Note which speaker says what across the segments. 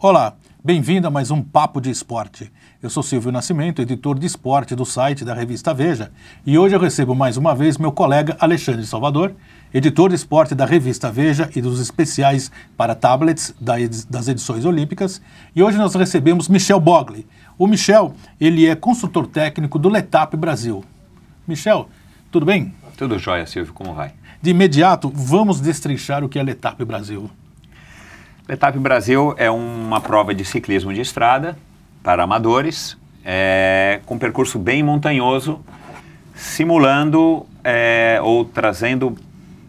Speaker 1: Olá, bem-vindo a mais um Papo de Esporte. Eu sou Silvio Nascimento, editor de esporte do site da revista Veja, e hoje eu recebo mais uma vez meu colega Alexandre Salvador, editor de esporte da revista Veja e dos especiais para tablets das edições olímpicas, e hoje nós recebemos Michel Bogli. O Michel, ele é consultor técnico do Letap Brasil. Michel, tudo bem?
Speaker 2: Tudo jóia, Silvio, como vai?
Speaker 1: De imediato, vamos destrinchar o que é Letap Brasil.
Speaker 2: Letap Brasil é uma prova de ciclismo de estrada para amadores, com um percurso bem montanhoso, simulando ou trazendo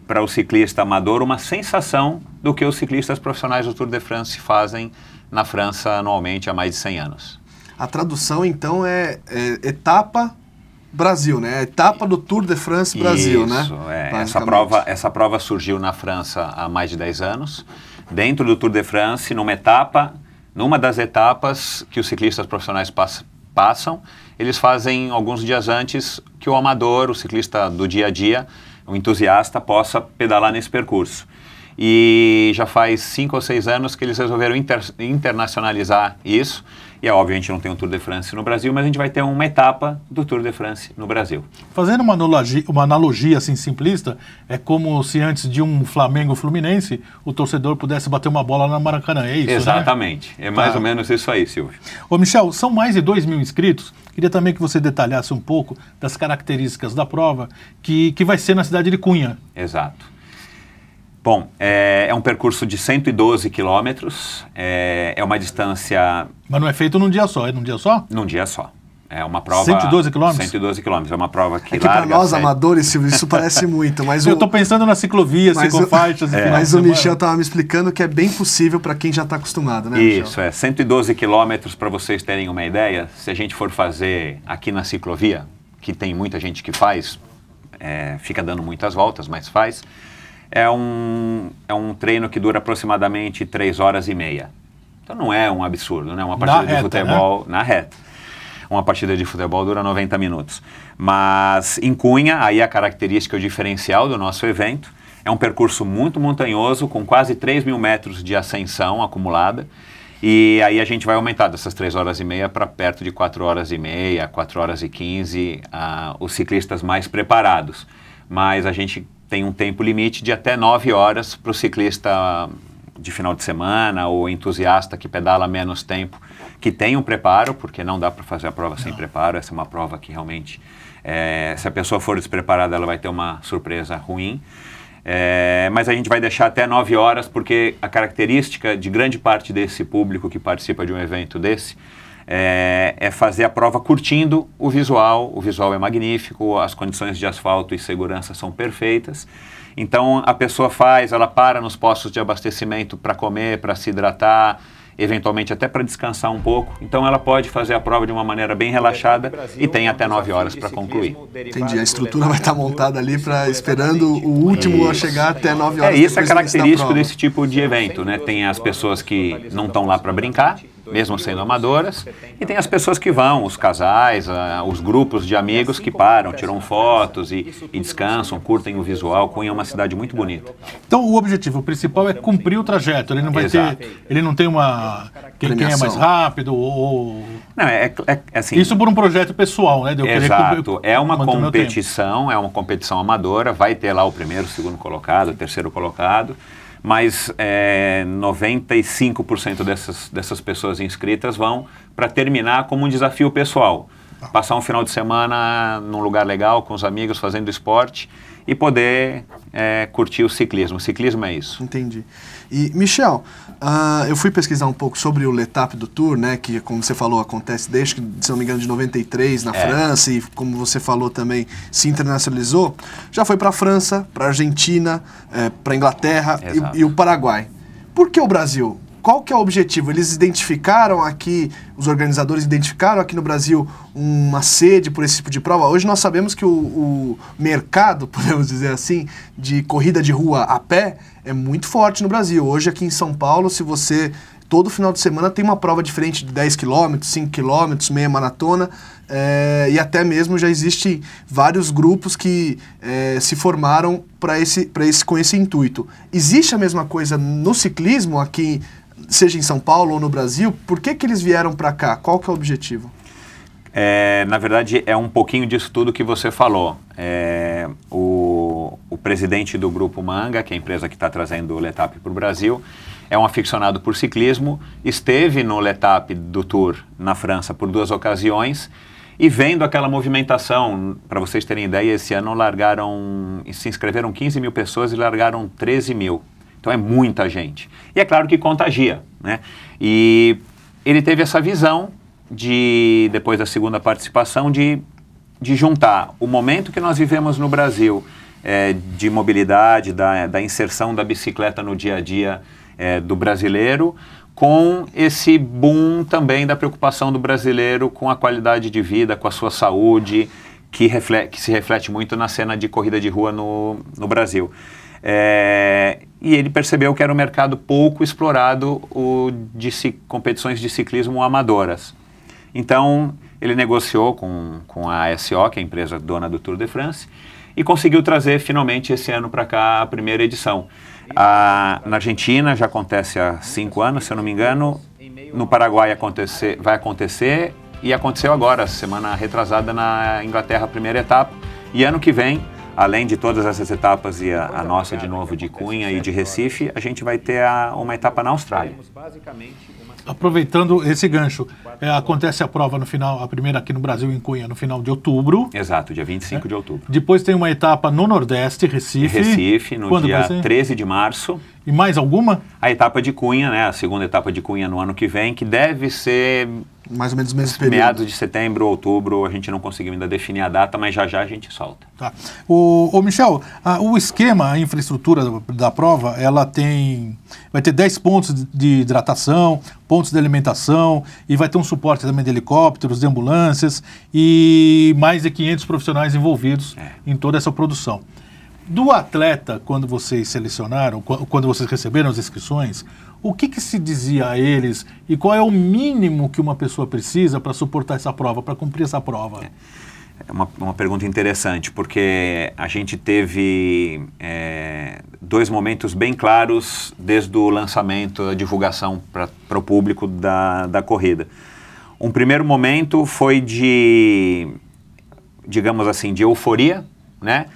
Speaker 2: para o ciclista amador uma sensação do que os ciclistas profissionais do Tour de France fazem na França anualmente há mais de 100 anos.
Speaker 3: A tradução, então, é etapa Brasil, né? Etapa do Tour de France Brasil, né?
Speaker 2: Isso, essa prova surgiu na França há mais de 10 anos. Dentro do Tour de France, numa das etapas que os ciclistas profissionais passam, eles fazem alguns dias antes que o amador, o ciclista do dia a dia, o entusiasta, possa pedalar nesse percurso. E já faz 5 ou 6 anos que eles resolveram internacionalizar isso. E é óbvio, a gente não tem um Tour de France no Brasil, mas a gente vai ter uma etapa do Tour de France no Brasil.
Speaker 1: Fazendo uma analogia assim simplista, é como se antes de um Flamengo-Fluminense, o torcedor pudesse bater uma bola na Maracanã, é isso,
Speaker 2: Exatamente,
Speaker 1: né?
Speaker 2: É mais ou menos isso aí, Silvio.
Speaker 1: Ô Michel, são mais de 2.000 inscritos. Queria também que você detalhasse um pouco das características da prova que vai ser na cidade de Cunha.
Speaker 2: Exato. Bom, é um percurso de 112 quilômetros, é uma distância...
Speaker 1: Mas não é feito num dia só, é num dia só?
Speaker 2: Num dia só. É uma prova...
Speaker 1: 112 quilômetros?
Speaker 2: 112 quilômetros, é uma prova que
Speaker 3: larga... para nós, amadores, Silvio, isso parece muito, mas...
Speaker 1: Eu estou pensando na ciclovia, ciclofaixas...
Speaker 3: Mas o Michel estava me explicando que é bem possível para quem já está acostumado, né, Michel?
Speaker 2: Isso, 112 quilômetros, para vocês terem uma ideia, se a gente for fazer aqui na ciclovia, que tem muita gente que faz, fica dando muitas voltas, mas faz... É um treino que dura aproximadamente 3 horas e meia. Então não é um absurdo, né? Uma partida de futebol, né? Na reta. Uma partida de futebol dura 90 minutos. Mas em Cunha, aí a característica, o diferencial do nosso evento, é um percurso muito montanhoso, com quase 3.000 metros de ascensão acumulada. E aí a gente vai aumentar dessas 3 horas e meia para perto de 4 horas e meia, 4 horas e 15, os ciclistas mais preparados. Mas a gente tem um tempo limite de até 9 horas para o ciclista de final de semana ou entusiasta que pedala menos tempo, que tem um preparo, porque não dá para fazer a prova sem preparo. Essa é uma prova que realmente, se a pessoa for despreparada, ela vai ter uma surpresa ruim. Mas a gente vai deixar até 9 horas, porque a característica de grande parte desse público que participa de um evento desse é fazer a prova curtindo o visual é magnífico, as condições de asfalto e segurança são perfeitas, então a pessoa ela para nos postos de abastecimento para comer, para se hidratar, eventualmente até para descansar um pouco, então ela pode fazer a prova de uma maneira bem relaxada e tem até 9 horas para concluir.
Speaker 3: Entendi, a estrutura vai estar montada ali esperando o último a chegar até 9 horas.
Speaker 2: Isso é característico desse tipo de evento, né? Tem as pessoas que não estão lá para brincar, mesmo sendo amadoras, e tem as pessoas que vão, os casais, os grupos de amigos que param, tiram fotos e descansam, curtem o visual. Cunha é uma cidade muito bonita.
Speaker 1: Então o objetivo principal é cumprir o trajeto, ele não vai ele não tem uma... Quem é mais rápido ou...
Speaker 2: Não, assim...
Speaker 1: Isso por um projeto pessoal, né?
Speaker 2: Exato, é uma competição amadora, vai ter lá o primeiro, o segundo colocado, o terceiro colocado, mas 95% dessas pessoas inscritas vão para terminar como um desafio pessoal. Passar um final de semana num lugar legal, com os amigos, fazendo esporte e poder curtir o ciclismo. O ciclismo é isso.
Speaker 3: Entendi. E, Michel, eu fui pesquisar um pouco sobre o Letap do Tour, né, que, como você falou, acontece desde, se não me engano, de 93 na França, e como você falou também, se internacionalizou. Já foi para a França, para a Argentina, para a Inglaterra e o Paraguai. Por que o Brasil? Qual que é o objetivo? Eles identificaram aqui, os organizadores identificaram aqui no Brasil uma sede por esse tipo de prova? Hoje nós sabemos que o mercado, podemos dizer assim, de corrida de rua a pé é muito forte no Brasil. Hoje aqui em São Paulo, se você... Todo final de semana tem uma prova diferente de 10 km, 5 km, meia maratona, e até mesmo já existem vários grupos que se formaram com esse intuito. Existe a mesma coisa no ciclismo aqui seja em São Paulo ou no Brasil, por que eles vieram para cá? Qual que é o objetivo?
Speaker 2: Na verdade, é um pouquinho disso tudo que você falou. O presidente do Grupo Manga, que é a empresa que está trazendo o Letap para o Brasil, é um aficionado por ciclismo, esteve no Letap do Tour na França por 2 ocasiões e vendo aquela movimentação, para vocês terem ideia, esse ano se inscreveram 15 mil pessoas e largaram 13 mil. Então é muita gente. E é claro que contagia, né? E ele teve essa visão depois da segunda participação, de juntar o momento que nós vivemos no Brasil, de mobilidade, da inserção da bicicleta no dia a dia do brasileiro, com esse boom também da preocupação do brasileiro com a qualidade de vida, com a sua saúde, que se reflete muito na cena de corrida de rua no Brasil. E ele percebeu que era um mercado pouco explorado de competições de ciclismo amadoras. Então, ele negociou com a SO, que é a empresa dona do Tour de France, e conseguiu trazer finalmente esse ano para cá a primeira edição. Na Argentina já acontece há 5 anos, se eu não me engano. No Paraguai vai acontecer e aconteceu agora, semana retrasada, na Inglaterra, a primeira etapa. E ano que vem, além de todas essas etapas e a nossa de novo de Cunha e de Recife, a gente vai ter uma etapa na Austrália.
Speaker 1: Aproveitando esse gancho, acontece a prova no final, a primeira aqui no Brasil, em Cunha, no final de outubro.
Speaker 2: Exato, dia 25 de outubro.
Speaker 1: Depois tem uma etapa no Nordeste, Recife.
Speaker 2: Recife, no dia 13 de março.
Speaker 1: E mais alguma?
Speaker 2: A etapa de Cunha, né? A segunda etapa de Cunha no ano que vem, que deve ser
Speaker 3: mais ou menos o mesmo período.
Speaker 2: Meados de setembro, outubro, a gente não conseguiu ainda definir a data, mas já a gente solta.
Speaker 1: Tá. Michel, o esquema, a infraestrutura da prova, vai ter 10 pontos de hidratação, pontos de alimentação, e vai ter um suporte também de helicópteros, de ambulâncias, e mais de 500 profissionais envolvidos em toda essa produção. Do atleta, quando vocês selecionaram, quando vocês receberam as inscrições, o que se dizia a eles e qual é o mínimo que uma pessoa precisa para suportar essa prova, para cumprir essa prova?
Speaker 2: É uma pergunta interessante, porque a gente teve 2 momentos bem claros desde o lançamento, a divulgação para o público da corrida. Um primeiro momento foi digamos assim, de euforia, né?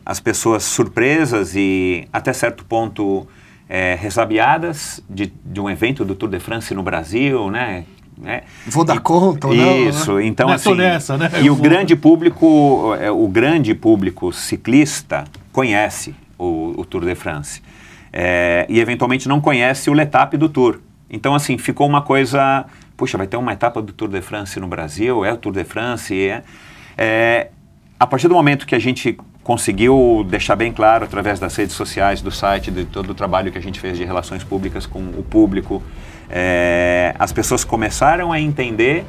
Speaker 2: As pessoas surpresas e até certo ponto ressabiadas de um evento do Tour de France no Brasil, né?
Speaker 3: Vou dar conta ou não?
Speaker 2: Isso, né? Então assim,
Speaker 1: nessa, né?
Speaker 2: E o grande público ciclista conhece o Tour de France e eventualmente não conhece o Letap do Tour. Então assim, ficou uma coisa, puxa, vai ter uma etapa do Tour de France no Brasil, o Tour de France, a partir do momento que a gente conseguiu deixar bem claro, através das redes sociais, do site, de todo o trabalho que a gente fez de relações públicas com o público, as pessoas começaram a entender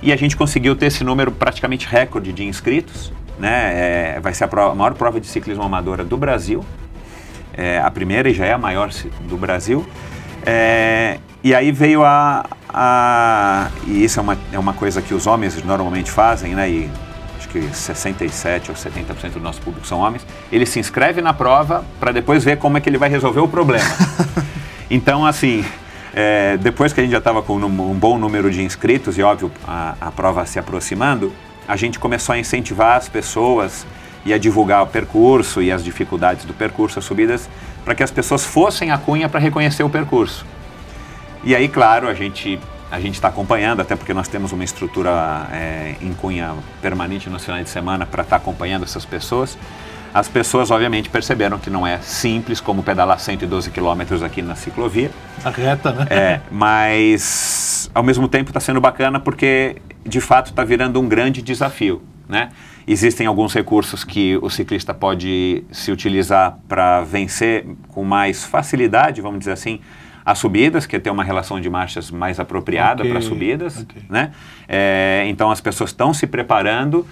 Speaker 2: e a gente conseguiu ter esse número praticamente recorde de inscritos, né? Vai ser a maior prova de ciclismo amadora do Brasil, a primeira e já é a maior do Brasil. E aí veio e isso é uma coisa que os homens normalmente fazem, né? E acho que 67% ou 70% do nosso público são homens. Ele se inscreve na prova para depois ver como é que ele vai resolver o problema. Então, assim, depois que a gente já estava com um bom número de inscritos e, óbvio, a prova se aproximando, a gente começou a incentivar as pessoas e a divulgar o percurso e as dificuldades do percurso, as subidas, para que as pessoas fossem à Cunha para reconhecer o percurso. E aí, claro, a gente está acompanhando, até porque nós temos uma estrutura em Cunha permanente nos finais de semana para estar acompanhando essas pessoas. As pessoas, obviamente, perceberam que não é simples como pedalar 112 quilômetros aqui na ciclovia.
Speaker 1: A reta, né?
Speaker 2: Mas, ao mesmo tempo, está sendo bacana porque, de fato, está virando um grande desafio, né? Existem alguns recursos que o ciclista pode se utilizar para vencer com mais facilidade, vamos dizer assim, as subidas, que é ter uma relação de marchas mais apropriada para subidas, né? Então as pessoas estão se preparando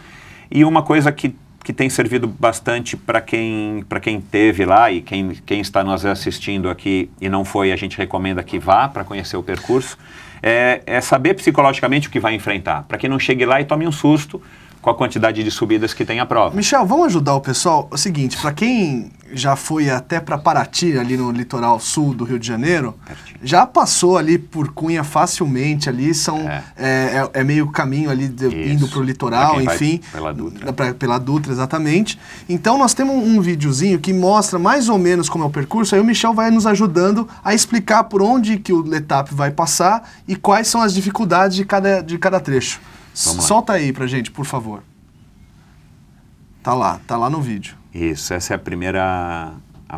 Speaker 2: e uma coisa que tem servido bastante para quem esteve lá e quem está nos assistindo aqui e não foi, a gente recomenda que vá para conhecer o percurso, é saber psicologicamente o que vai enfrentar, para que não chegue lá e tome um susto com a quantidade de subidas que tem a prova.
Speaker 3: Michel, vamos ajudar o pessoal? É o seguinte, para quem já foi até para Paraty, ali no litoral sul do Rio de Janeiro, já passou ali por Cunha facilmente, ali é meio caminho ali indo para o litoral, enfim. Pela Dutra, exatamente. Então nós temos um videozinho que mostra mais ou menos como é o percurso, aí o Michel vai nos ajudando a explicar por onde que o Letap vai passar e quais são as dificuldades de cada trecho. Solta aí pra gente, por favor. Tá lá no vídeo.
Speaker 2: Isso, essa é a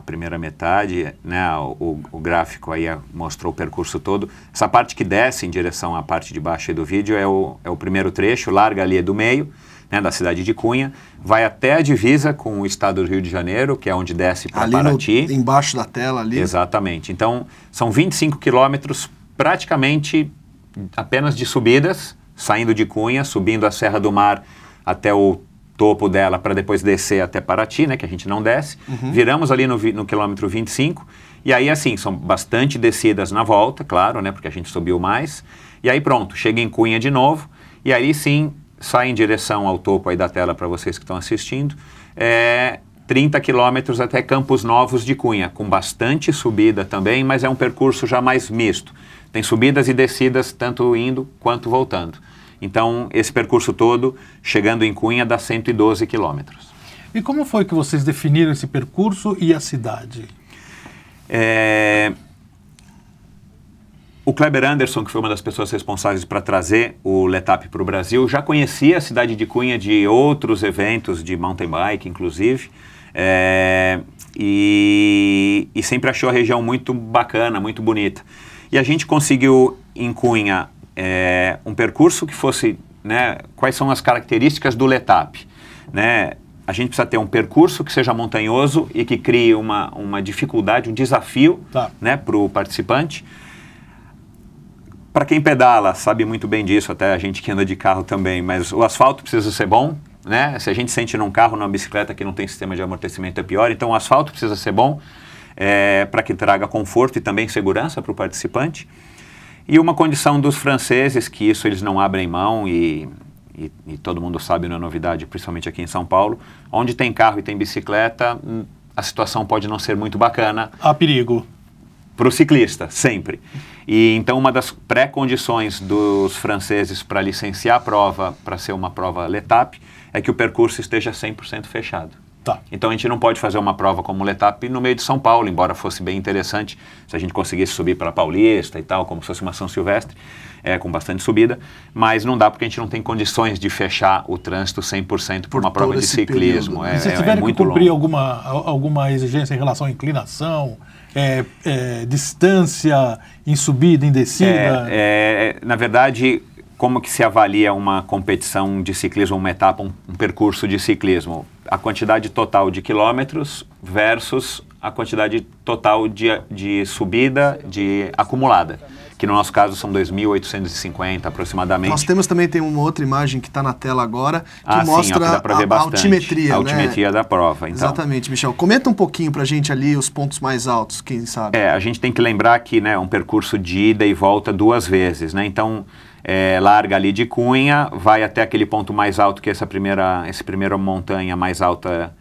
Speaker 2: primeira metade, né? O gráfico aí mostrou o percurso todo. Essa parte que desce em direção à parte de baixo aí do vídeo é o primeiro trecho, larga ali do meio, né, da cidade de Cunha, vai até a divisa com o estado do Rio de Janeiro, que é onde desce para Paraty.
Speaker 3: Embaixo da tela ali.
Speaker 2: Exatamente. Então, são 25 quilômetros praticamente apenas de subidas, saindo de Cunha, subindo a Serra do Mar até o topo dela para depois descer até Paraty, né, que a gente não desce. Viramos ali no quilômetro 25 e aí assim, são bastante descidas na volta, claro, né, porque a gente subiu mais. E aí pronto, chega em Cunha de novo e aí sim sai em direção ao topo aí da tela para vocês que estão assistindo. 30 quilômetros até Campos Novos de Cunha, com bastante subida também, mas é um percurso já mais misto. Tem subidas e descidas tanto indo quanto voltando. Então, esse percurso todo, chegando em Cunha, dá 112 quilômetros.
Speaker 1: E como foi que vocês definiram esse percurso e a cidade?
Speaker 2: O Kleber Anderson, que foi uma das pessoas responsáveis para trazer o Letap para o Brasil, já conhecia a cidade de Cunha de outros eventos de mountain bike, inclusive, e sempre achou a região muito bacana, muito bonita. E a gente conseguiu em Cunha um percurso que fosse, né, quais são as características do Letap, né? A gente precisa ter um percurso que seja montanhoso e que crie uma dificuldade, um desafio, né, para o participante. Para quem pedala, sabe muito bem disso, até a gente que anda de carro também, mas o asfalto precisa ser bom, né? Se a gente sente num carro, numa bicicleta que não tem sistema de amortecimento é pior, então o asfalto precisa ser bom para que traga conforto e também segurança para o participante. E uma condição dos franceses, que isso eles não abrem mão e todo mundo sabe, não é novidade, principalmente aqui em São Paulo, onde tem carro e tem bicicleta, a situação pode não ser muito bacana.
Speaker 1: Há perigo.
Speaker 2: Para o ciclista, sempre. E então uma das pré-condições dos franceses para licenciar a prova, para ser uma prova Letap, é que o percurso esteja 100% fechado. Então a gente não pode fazer uma prova como Letap no meio de São Paulo, embora fosse bem interessante se a gente conseguisse subir para Paulista e tal, como se fosse uma São Silvestre, com bastante subida, mas não dá porque a gente não tem condições de fechar o trânsito 100% por uma prova de ciclismo.
Speaker 1: Se tiverem que cumprir alguma exigência em relação à inclinação, distância em subida, em descida?
Speaker 2: Na verdade, como que se avalia uma competição de ciclismo, uma etapa, um percurso de ciclismo? A quantidade total de quilômetros versus a quantidade total de subida acumulada, que no nosso caso são 2.850 aproximadamente.
Speaker 3: Nós temos também, tem uma outra imagem que está na tela agora, que mostra
Speaker 2: que dá pra ver bastante,
Speaker 3: altimetria.
Speaker 2: A altimetria, né, da prova. Então,
Speaker 3: exatamente, Michel. Comenta um pouquinho pra gente ali os pontos mais altos, quem sabe.
Speaker 2: A gente tem que lembrar que, né, um percurso de ida e volta 2 vezes, né? Então, larga ali de Cunha, vai até aquele ponto mais alto que essa primeira montanha mais alta,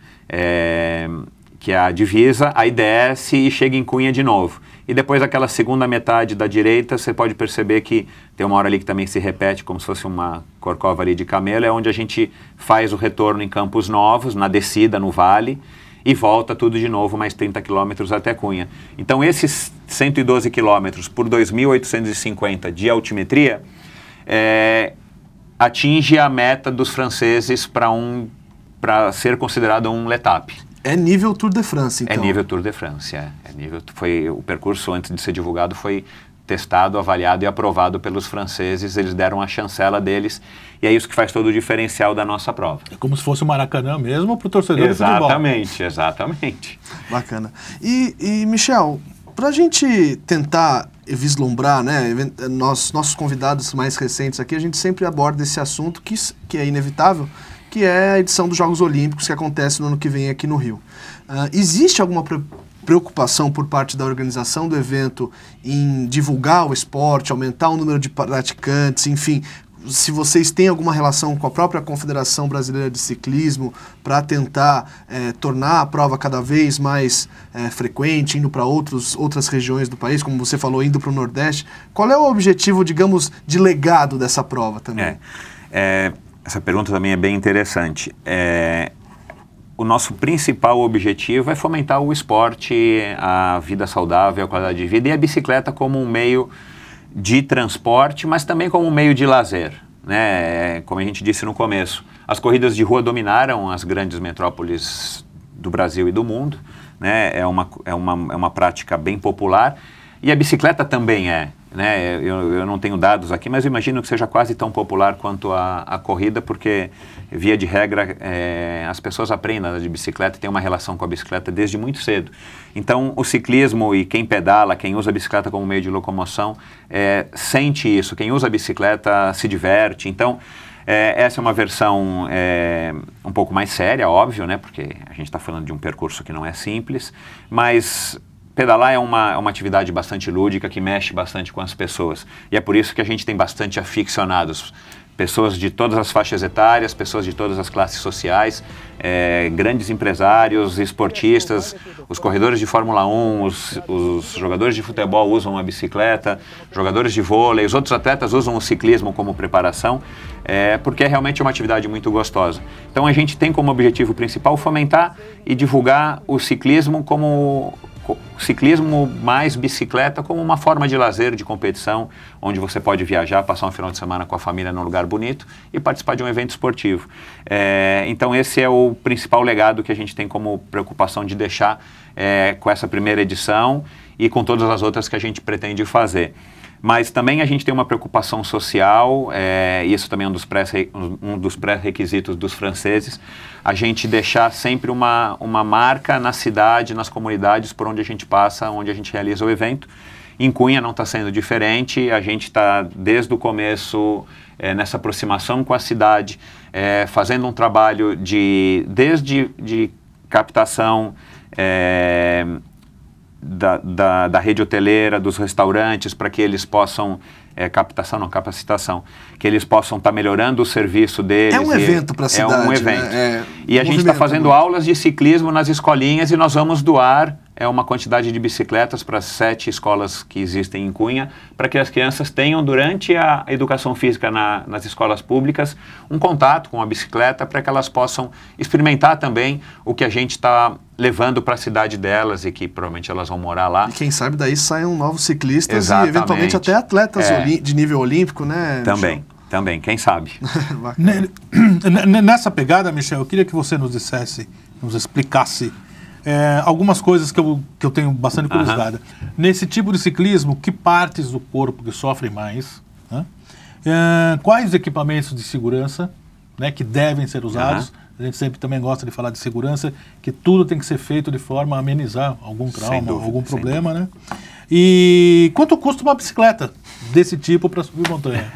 Speaker 2: que é a divisa, aí desce e chega em Cunha de novo. E depois aquela segunda metade da direita, você pode perceber que tem uma hora ali que também se repete, como se fosse uma corcova ali de camelo, é onde a gente faz o retorno em Campos Novos, na descida no vale, e volta tudo de novo, mais 30 quilômetros até Cunha. Então esses 112 quilômetros por 2.850 de altimetria, atinge a meta dos franceses para ser considerado um Letap.
Speaker 3: É nível Tour de France, então.
Speaker 2: É nível Tour de France, o percurso, antes de ser divulgado, foi testado, avaliado e aprovado pelos franceses, eles deram a chancela deles, e é isso que faz todo o diferencial da nossa prova.
Speaker 1: É como se fosse o Maracanã mesmo para o torcedor de futebol.
Speaker 2: Exatamente.
Speaker 3: Bacana. E Michel, para a gente tentar vislumbrar, né, nossos convidados mais recentes aqui, a gente sempre aborda esse assunto que é inevitável, que é a edição dos Jogos Olímpicos que acontece no ano que vem aqui no Rio. Existe alguma preocupação por parte da organização do evento em divulgar o esporte, aumentar o número de praticantes, enfim, se vocês têm alguma relação com a própria Confederação Brasileira de Ciclismo para tentar tornar a prova cada vez mais frequente, indo para outras regiões do país, como você falou, indo para o Nordeste. Qual é o objetivo, digamos, de legado dessa prova também?
Speaker 2: Essa pergunta também é bem interessante. O nosso principal objetivo é fomentar o esporte, a vida saudável, a qualidade de vida e a bicicleta como um meio de transporte, mas também como um meio de lazer, né? Como a gente disse no começo, as corridas de rua dominaram as grandes metrópoles do Brasil e do mundo, né? É uma prática bem popular e a bicicleta também né? Eu não tenho dados aqui, mas eu imagino que seja quase tão popular quanto a corrida, porque, via de regra, as pessoas aprendem a andar de bicicleta e têm uma relação com a bicicleta desde muito cedo. Então, o ciclismo e quem pedala, quem usa a bicicleta como meio de locomoção, sente isso. Quem usa a bicicleta se diverte. Então, essa é uma versão um pouco mais séria, óbvio, né? Porque a gente está falando de um percurso que não é simples, mas pedalar é uma atividade bastante lúdica que mexe bastante com as pessoas. E é por isso que a gente tem bastante aficionados. Pessoas de todas as faixas etárias, pessoas de todas as classes sociais, grandes empresários, esportistas, os corredores de Fórmula 1, os jogadores de futebol usam a bicicleta, jogadores de vôlei, os outros atletas usam o ciclismo como preparação, porque é realmente uma atividade muito gostosa. Então a gente tem como objetivo principal fomentar e divulgar o ciclismo mais bicicleta como uma forma de lazer, de competição, onde você pode viajar, passar um final de semana com a família num lugar bonito e participar de um evento esportivo. Então esse é o principal legado que a gente tem como preocupação de deixar com essa primeira edição e com todas as outras que a gente pretende fazer. Mas também a gente tem uma preocupação social, isso também é um dos pré-requisitos dos franceses, a gente deixar sempre uma marca na cidade, nas comunidades por onde a gente passa, onde a gente realiza o evento. Em Cunha não está sendo diferente, a gente está desde o começo nessa aproximação com a cidade, fazendo um trabalho desde captação, da rede hoteleira, dos restaurantes, para que eles possam, capacitação, que eles possam estar melhorando o serviço deles.
Speaker 3: É um evento para a cidade.
Speaker 2: É um evento.
Speaker 3: Né?
Speaker 2: E a gente está fazendo aulas de ciclismo nas escolinhas e nós vamos doar uma quantidade de bicicletas para 7 escolas que existem em Cunha, para que as crianças tenham, durante a educação física nas escolas públicas, um contato com a bicicleta, para que elas possam experimentar também o que a gente está levando para a cidade delas e que provavelmente elas vão morar lá.
Speaker 3: E quem sabe daí saiam novos ciclistas.
Speaker 2: Exatamente.
Speaker 3: E eventualmente até atletas de nível olímpico, né?
Speaker 2: Também, quem sabe.
Speaker 1: Nessa pegada, Michel, eu queria que você nos explicasse algumas coisas que eu tenho bastante curiosidade. Nesse tipo de ciclismo, que partes do corpo que sofrem mais? Né? Quais equipamentos de segurança, né, que devem ser usados? A gente sempre também gosta de falar de segurança, que tudo tem que ser feito de forma a amenizar algum trauma, algum problema, né? E quanto custa uma bicicleta desse tipo para subir montanha?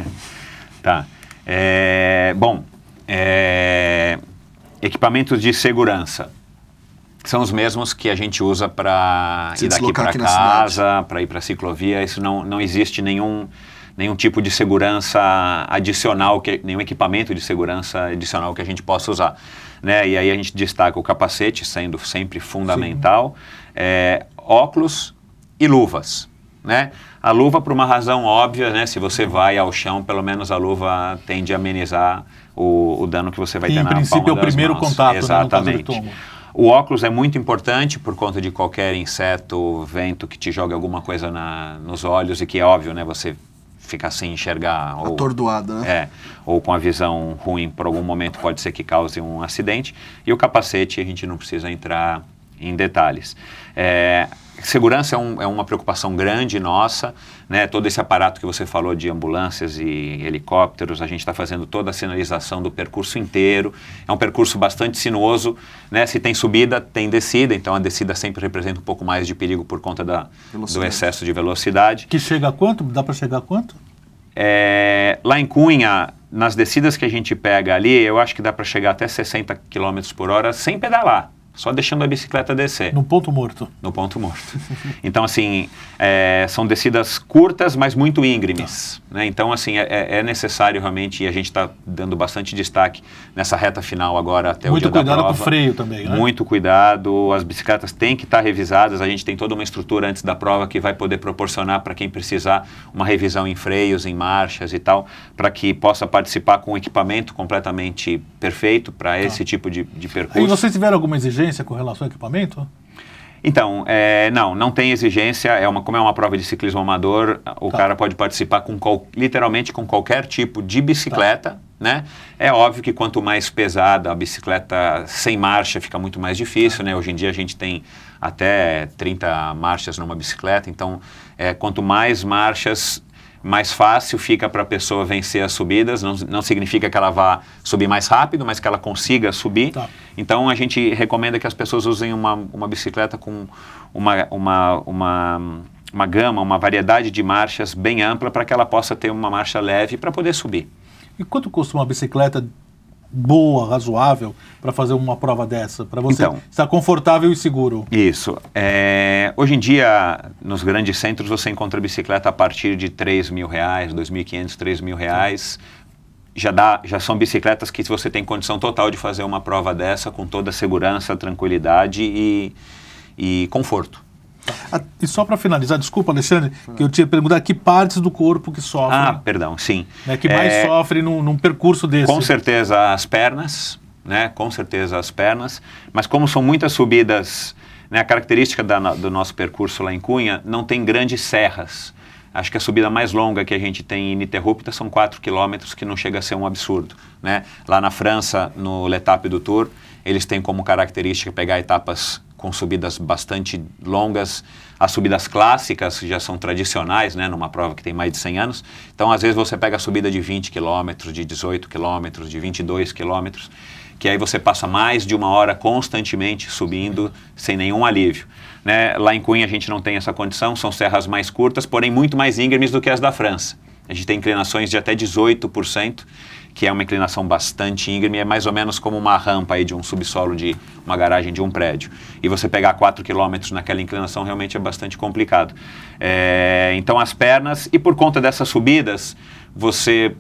Speaker 2: Tá. Equipamentos de segurança são os mesmos que a gente usa para ir daqui para casa, para ir para a ciclovia. Isso não existe nenhum tipo de segurança adicional, nenhum equipamento de segurança adicional que a gente possa usar. Né? E aí a gente destaca o capacete, sendo sempre fundamental, óculos e luvas. Né? A luva, por uma razão óbvia, né? Se você vai ao chão, pelo menos a luva tende a amenizar o dano que você vai ter na palma das mãos. Em princípio é o primeiro contato,
Speaker 1: exatamente.
Speaker 2: Né, no caso do tomo. O óculos é muito importante por conta de qualquer inseto, vento que te jogue alguma coisa nos olhos e que é óbvio, né? Você ficar sem enxergar.
Speaker 3: Atordoado, né?
Speaker 2: Ou com a visão ruim por algum momento pode ser que cause um acidente. E o capacete, a gente não precisa entrar em detalhes. Segurança é uma preocupação grande nossa, né? Todo esse aparato que você falou de ambulâncias e helicópteros, a gente está fazendo toda a sinalização do percurso inteiro. É um percurso bastante sinuoso, né? Se tem subida, tem descida, então a descida sempre representa um pouco mais de perigo por conta do excesso de velocidade.
Speaker 1: Que chega a quanto? Dá para chegar a quanto?
Speaker 2: Lá em Cunha, nas descidas que a gente pega ali, eu acho que dá para chegar até 60 km por hora sem pedalar. só deixando a bicicleta descer.
Speaker 1: No ponto morto.
Speaker 2: No ponto morto. Então, assim, são descidas curtas, mas muito íngremes. Né? Então, assim, é necessário realmente, e a gente está dando bastante destaque nessa reta final agora até o dia da prova.
Speaker 1: Muito cuidado com o freio também, né?
Speaker 2: Muito cuidado, as bicicletas têm que estar revisadas, a gente tem toda uma estrutura antes da prova que vai poder proporcionar para quem precisar uma revisão em freios, em marchas e tal, para que possa participar com um equipamento completamente perfeito para esse tipo de percurso.
Speaker 1: E vocês tiveram alguma exigência com relação ao equipamento?
Speaker 2: Então, não tem exigência, como é uma prova de ciclismo amador, o cara pode participar literalmente com qualquer tipo de bicicleta, né? É óbvio que quanto mais pesada a bicicleta sem marcha fica muito mais difícil, né? Hoje em dia a gente tem até 30 marchas numa bicicleta, então quanto mais marchas, mais fácil fica para a pessoa vencer as subidas. Não significa que ela vá subir mais rápido, mas que ela consiga subir. Tá. Então a gente recomenda que as pessoas usem uma bicicleta com uma gama, uma variedade de marchas bem ampla para que ela possa ter uma marcha leve para poder subir. E
Speaker 1: quanto custa uma bicicleta boa, razoável, para fazer uma prova dessa? Para você estar confortável e seguro?
Speaker 2: Isso. Hoje em dia, nos grandes centros, você encontra bicicleta a partir de R$3.000, R$2.500, R$3.000. Já são bicicletas que você tem condição total de fazer uma prova dessa com toda a segurança, tranquilidade e conforto.
Speaker 1: E só para finalizar, desculpa, Alexandre, que eu tinha perguntado que partes do corpo que sofrem.
Speaker 2: Perdão, sim.
Speaker 1: Né, que mais sofrem num percurso desse.
Speaker 2: Com certeza as pernas, né? Com certeza as pernas. Mas como são muitas subidas, né, a característica do nosso percurso lá em Cunha não tem grandes serras. Acho que a subida mais longa que a gente tem ininterrupta são 4 quilômetros, que não chega a ser um absurdo. Né? Lá na França, no L'Etape du Tour, eles têm como característica pegar etapas com subidas bastante longas. As subidas clássicas já são tradicionais, né, numa prova que tem mais de 100 anos. Então, às vezes, você pega a subida de 20 quilômetros, de 18 quilômetros, de 22 quilômetros, que aí você passa mais de 1 hora constantemente subindo, sem nenhum alívio. Né? Lá em Cunha a gente não tem essa condição, são serras mais curtas, porém muito mais íngremes do que as da França. A gente tem inclinações de até 18%, que é uma inclinação bastante íngreme, é mais ou menos como uma rampa aí de um subsolo de uma garagem de um prédio. E você pegar 4 quilômetros naquela inclinação realmente é bastante complicado. Então as pernas, e por conta dessas subidas, você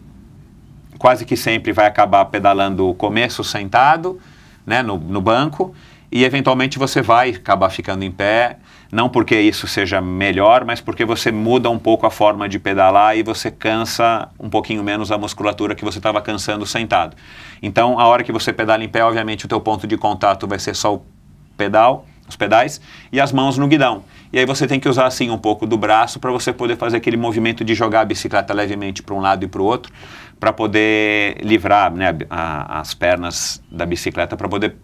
Speaker 2: quase que sempre vai acabar pedalando o começo sentado, né, no banco, e eventualmente você vai acabar ficando em pé, não porque isso seja melhor, mas porque você muda um pouco a forma de pedalar e você cansa um pouquinho menos a musculatura que você estava cansando sentado. Então, a hora que você pedala em pé, obviamente o teu ponto de contato vai ser só os pedais e as mãos no guidão. E aí você tem que usar assim um pouco do braço para você poder fazer aquele movimento de jogar a bicicleta levemente para um lado e para o outro, para poder livrar, né, as pernas da bicicleta, para poder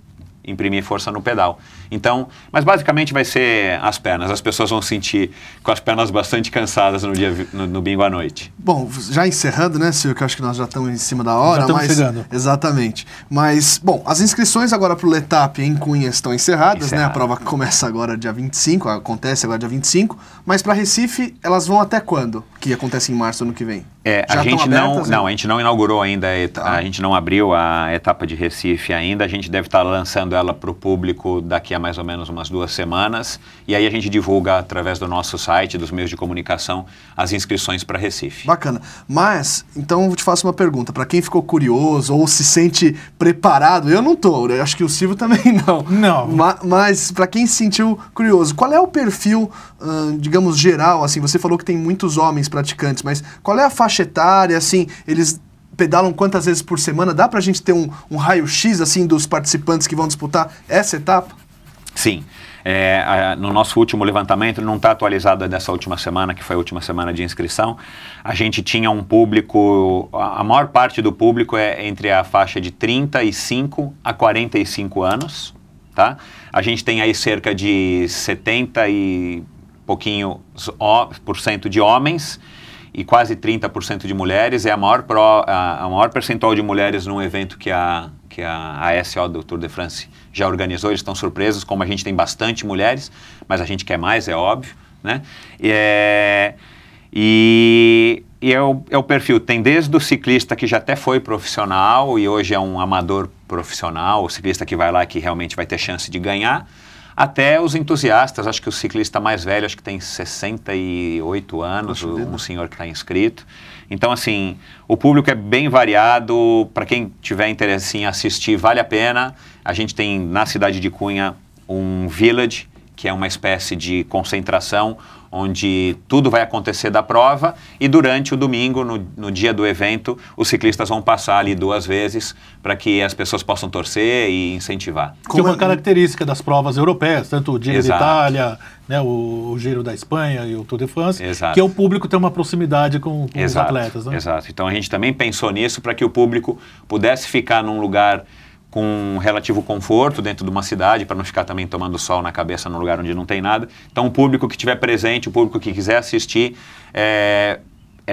Speaker 2: imprimir força no pedal. Então, mas basicamente vai ser as pernas. As pessoas vão sentir com as pernas bastante cansadas no domingo à noite.
Speaker 3: Bom, já encerrando, né, Silvio, que eu acho que nós já estamos em cima da hora.
Speaker 1: Já estamos chegando.
Speaker 3: Exatamente. Mas, bom, as inscrições agora para o L'Etape em Cunha estão encerradas, né? A prova começa agora dia 25, acontece agora dia 25, mas para Recife elas vão até quando? Que acontece em março ano que vem?
Speaker 2: A gente não inaugurou ainda, a gente não abriu a etapa de Recife ainda, a gente deve estar lançando ela para o público daqui a mais ou menos umas 2 semanas, e aí a gente divulga através do nosso site, dos meios de comunicação, as inscrições para Recife.
Speaker 3: Bacana. Mas, então eu te faço uma pergunta, para quem ficou curioso ou se sente preparado, eu não tô, eu acho que o Silvio também não.
Speaker 1: Não.
Speaker 3: Mas para quem se sentiu curioso, qual é o perfil, digamos, geral, assim, você falou que tem muitos homens praticantes, mas qual é a faixa etária, assim, eles pedalam quantas vezes por semana? Dá pra gente ter um raio-x, assim, dos participantes que vão disputar essa etapa?
Speaker 2: Sim. No nosso último levantamento, não está atualizado dessa última semana, que foi a última semana de inscrição, a gente tinha um público, a maior parte do público é entre a faixa de 35 a 45 anos, tá? A gente tem aí cerca de 70 e pouquinho por cento de homens, e quase 30% de mulheres. É a maior percentual de mulheres num evento que a ASO do Tour de France já organizou. Eles estão surpresos, como a gente tem bastante mulheres, mas a gente quer mais, é óbvio, né? E é o perfil, tem desde o ciclista que já até foi profissional e hoje é um amador profissional, o ciclista que vai lá que realmente vai ter chance de ganhar, até os entusiastas. Acho que o ciclista mais velho, acho que tem 68 anos, um senhor que está inscrito. Então, assim, o público é bem variado. Para quem tiver interesse em assistir, vale a pena. A gente tem na cidade de Cunha um village, que é uma espécie de concentração, onde tudo vai acontecer da prova, e durante o domingo, no dia do evento, os ciclistas vão passar ali 2 vezes para que as pessoas possam torcer e incentivar.
Speaker 1: Que é uma característica das provas europeias, tanto o Giro da Itália, né, o Giro da Espanha e o Tour de France, que é o público ter uma proximidade com os atletas. Né?
Speaker 2: Exato. Então a gente também pensou nisso para que o público pudesse ficar num lugar com relativo conforto dentro de uma cidade, para não ficar também tomando sol na cabeça num lugar onde não tem nada. Então o público que estiver presente, o público que quiser assistir, é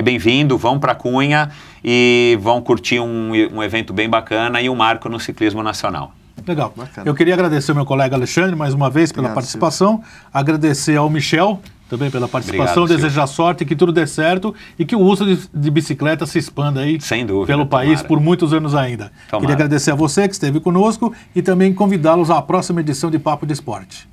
Speaker 2: bem-vindo, vão para Cunha e vão curtir um evento bem bacana e um marco no ciclismo nacional.
Speaker 1: Legal. Bacana. Eu queria agradecer ao meu colega Alexandre mais uma vez pela participação, agradecer ao Michel também pela participação, desejar sorte, que tudo dê certo e que o uso de bicicleta se expanda aí pelo país por muitos anos ainda. Queria agradecer a você que esteve conosco e também convidá-los à próxima edição de Papo de Esporte.